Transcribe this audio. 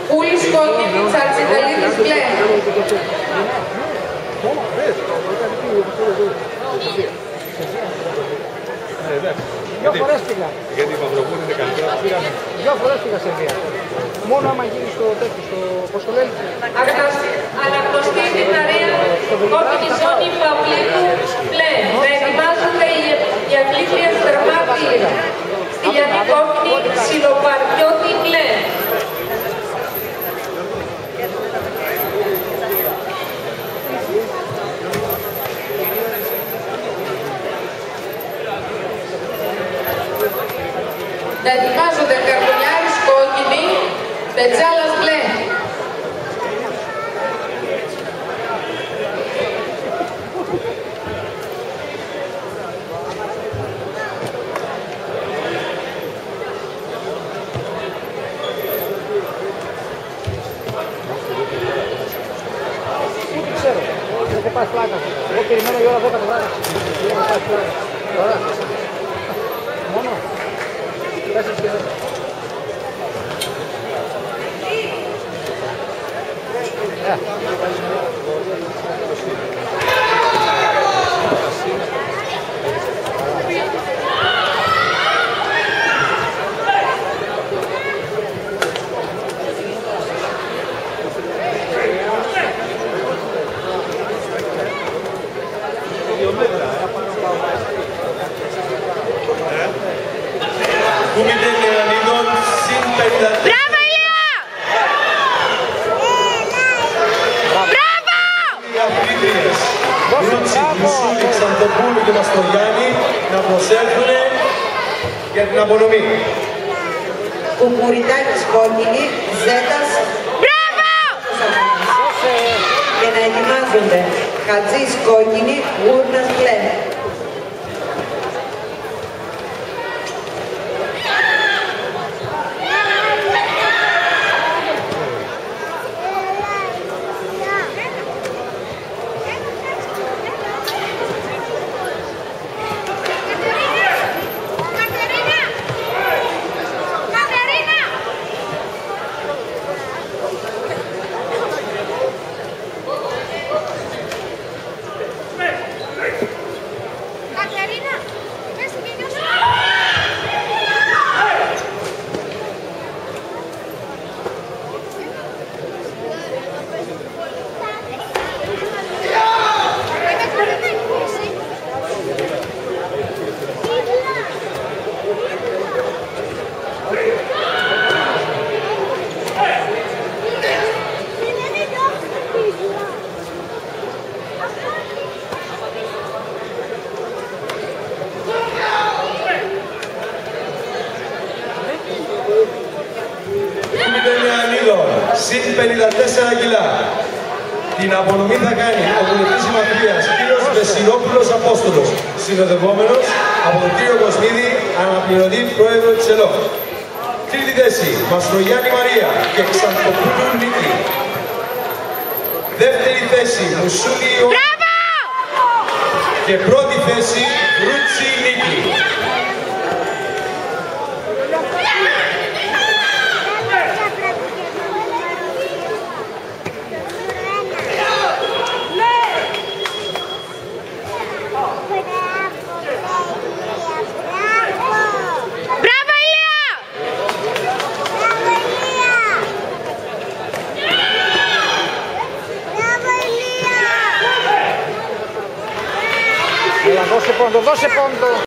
Πούλης κόκκινη, Τσαρτσιταλίδης μπλε. Γιατί η Μαυροβούνη είναι καλύτερα. Δυο φορές πήγα σε βία. Μόνο άμα γίνει στο τέτοιο, στο πώς το λένε. Αναγνωστή την αρέα κόκκινη ζώνη Παυλίκου μπλε. Να ετοιμάζονται οι αθλήτριες δερμάτη στη Γιάννη κόκκινη Σιλοπαριώτη μπλε. Να ετοιμάζονται Καρδονιάρης κόκκινη, Πετζάλας μπλε. Ούτε ξέρω, έχω πάει πλάκα. Εγώ περιμένω η ώρα 10 το βράδυ. Έχω πάει πλάκα. Τώρα. Μόνο. 4 και 10. Κούμητε Νεανίδων συν 53. Μπράβο, Ηλία! Μπράβο! Οι αθλήτριες Ρούτσι, Μουσούλη, Ξαντοπούλου και Μαστοριάννη να προσέλθουν για την απονομή. Κουκουριτάκης κόκκινη, Ζέτας Μπράβο! και να ετοιμάζονται Χατζής κόκκινη, Γούρνας μπλε. Κούμητε Νεανίδων συν 54 κιλά. Την απονομή θα κάνει ο βουλευτής Συμμαχίας κύριος Βεσιρόπουλος Απόστολος, συνοδευόμενος από τον κύριο Κοσμίδη, αναπληρωτή πρόεδρο της ΕΛΟ. Τρίτη θέση, Μαστρογιάννη Μαρία και Ξαντοπούλου Νίκη. Δεύτερη θέση, Μουσούλη Μπράβο! και πρώτη θέση, Ρούτσι Νίκη. Μπράβο, Ηλία! Έλα, δώσε πόντο, δώσε πόντο.